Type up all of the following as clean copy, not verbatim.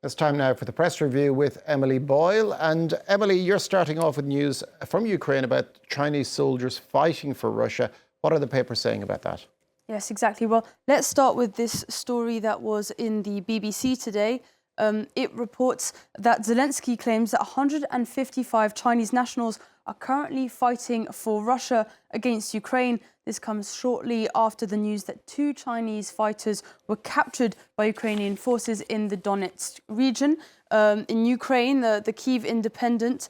It's time now for the press review with Emily Boyle. And Emily, you're starting off with news from Ukraine about Chinese soldiers fighting for Russia. What are the papers saying about that? Yes, exactly. Well, let's start with this story that was in the BBC today. It reports that Zelensky claims that 155 Chinese nationals are currently fighting for Russia against Ukraine. This comes shortly after the news that 2 Chinese fighters were captured by Ukrainian forces in the Donetsk region. In Ukraine, the Kyiv Independent,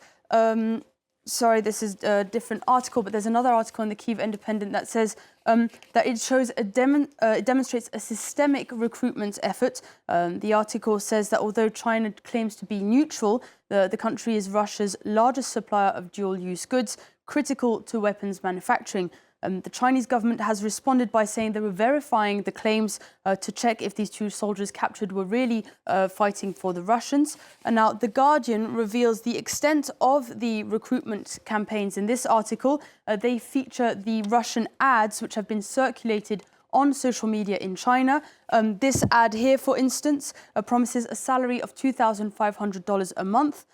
sorry, this is a different article, but there's another article in the Kyiv Independent that says that it shows it demonstrates a systemic recruitment effort. The article says that although China claims to be neutral, the country is Russia's largest supplier of dual-use goods, critical to weapons manufacturing. The Chinese government has responded by saying they were verifying the claims to check if these 2 soldiers captured were really fighting for the Russians. And now The Guardian reveals the extent of the recruitment campaigns in this article. They feature the Russian ads which have been circulated on social media in China. This ad here, for instance, promises a salary of $2,500 a month.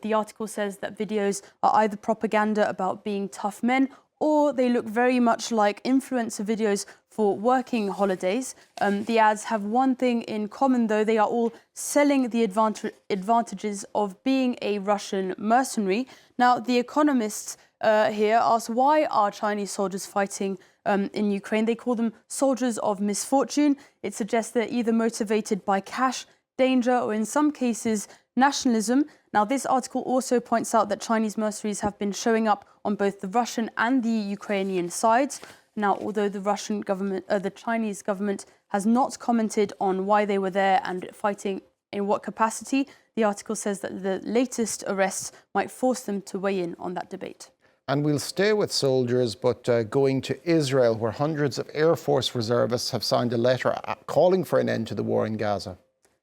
The article says that videos are either propaganda about being tough men, or they look very much like influencer videos for working holidays. The ads have one thing in common, though. They are all selling the advantages of being a Russian mercenary. Now, The Economist here asks, why are Chinese soldiers fighting in Ukraine? They call them soldiers of misfortune. It suggests they're either motivated by cash, danger, or in some cases, nationalism. Now, this article also points out that Chinese mercenaries have been showing up on both the Russian and the Ukrainian sides. Now, although the Chinese government has not commented on why they were there and fighting in what capacity, the article says that the latest arrests might force them to weigh in on that debate. And we'll stay with soldiers, but going to Israel, where hundreds of Air Force reservists have signed a letter calling for an end to the war in Gaza.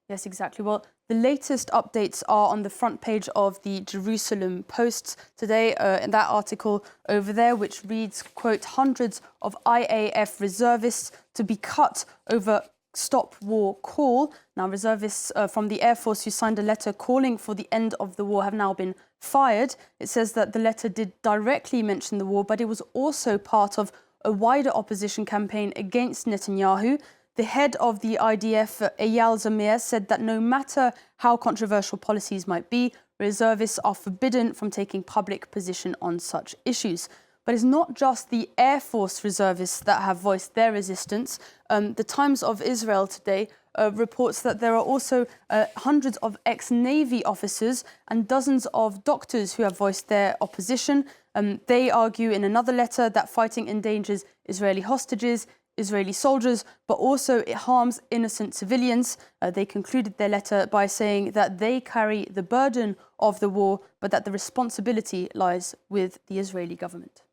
Yes, exactly. Well, the latest updates are on the front page of the Jerusalem Post today, in that article over there, which reads, quote, hundreds of IAF reservists to be cut over stop war call. Now, reservists from the Air Force who signed a letter calling for the end of the war have now been fired. It says that the letter did directly mention the war, but it was also part of a wider opposition campaign against Netanyahu. The head of the IDF, Eyal Zamir, said that no matter how controversial policies might be, reservists are forbidden from taking public position on such issues. But it's not just the Air Force reservists that have voiced their resistance. The Times of Israel today reports that there are also hundreds of ex-Navy officers and dozens of doctors who have voiced their opposition. They argue in another letter that fighting endangers Israeli hostages, Israeli soldiers, but also it harms innocent civilians. They concluded their letter by saying that they carry the burden of the war, but that the responsibility lies with the Israeli government.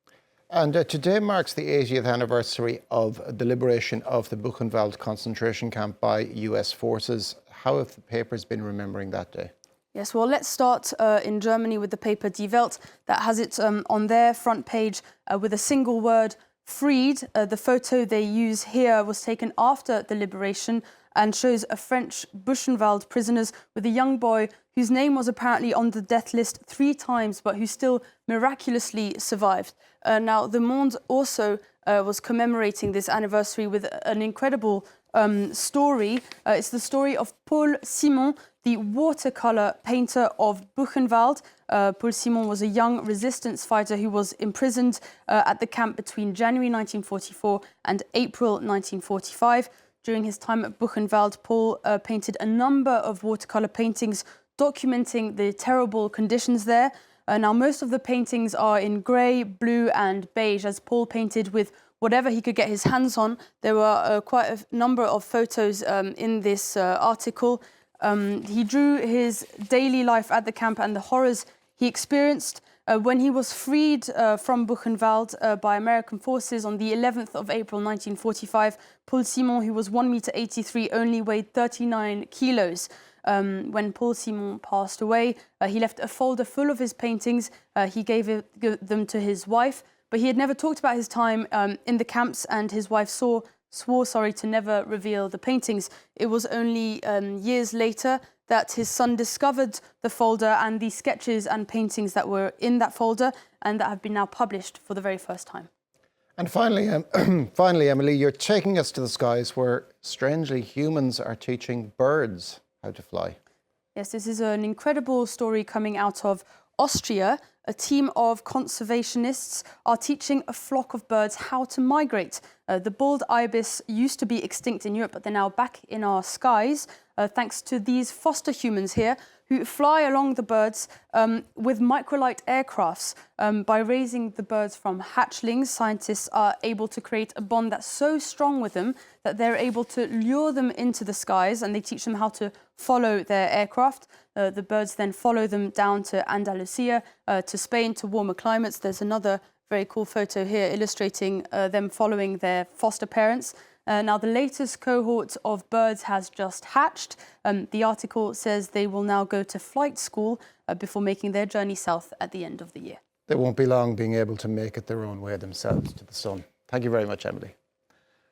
And today marks the 80th anniversary of the liberation of the Buchenwald concentration camp by US forces. How have the papers been remembering that day? Yes, well, let's start in Germany with the paper Die Welt that has it on their front page with a single word, freed. The photo they use here was taken after the liberation and shows a French Buchenwald prisoners with a young boy whose name was apparently on the death list 3 times, but who still miraculously survived. Now, Le Monde also was commemorating this anniversary with an incredible story. It's the story of Paul Simon, the watercolour painter of Buchenwald. Paul Simon was a young resistance fighter who was imprisoned at the camp between January 1944 and April 1945. During his time at Buchenwald, Paul painted a number of watercolour paintings documenting the terrible conditions there. Now, most of the paintings are in grey, blue and beige, as Paul painted with whatever he could get his hands on. There were quite a number of photos in this article. He drew his daily life at the camp and the horrors he experienced. When he was freed from Buchenwald by American forces on the 11th of April 1945, Paul Simon, who was 1.83 meters, only weighed 39 kilos. When Paul Simon passed away, he left a folder full of his paintings. He gave them to his wife, but he had never talked about his time in the camps, and his wife swore to never reveal the paintings. It was only years later that his son discovered the folder and the sketches and paintings that were in that folder and that have been now published for the very first time. And finally, finally, Emily, you're taking us to the skies where, strangely, humans are teaching birds how to fly. Yes, this is an incredible story coming out of Austria. A team of conservationists are teaching a flock of birds how to migrate. The bald ibis used to be extinct in Europe, but they're now back in our skies, thanks to these foster humans here who fly along the birds with microlight aircrafts. By raising the birds from hatchlings, scientists are able to create a bond that's so strong with them that they're able to lure them into the skies, and they teach them how to follow their aircraft. The birds then follow them down to Andalusia, to Spain, to warmer climates. There's another very cool photo here illustrating them following their foster parents. Now, the latest cohort of birds has just hatched. The article says they will now go to flight school before making their journey south at the end of the year. They won't be long being able to make it their own way themselves to the sun. Thank you very much, Emily.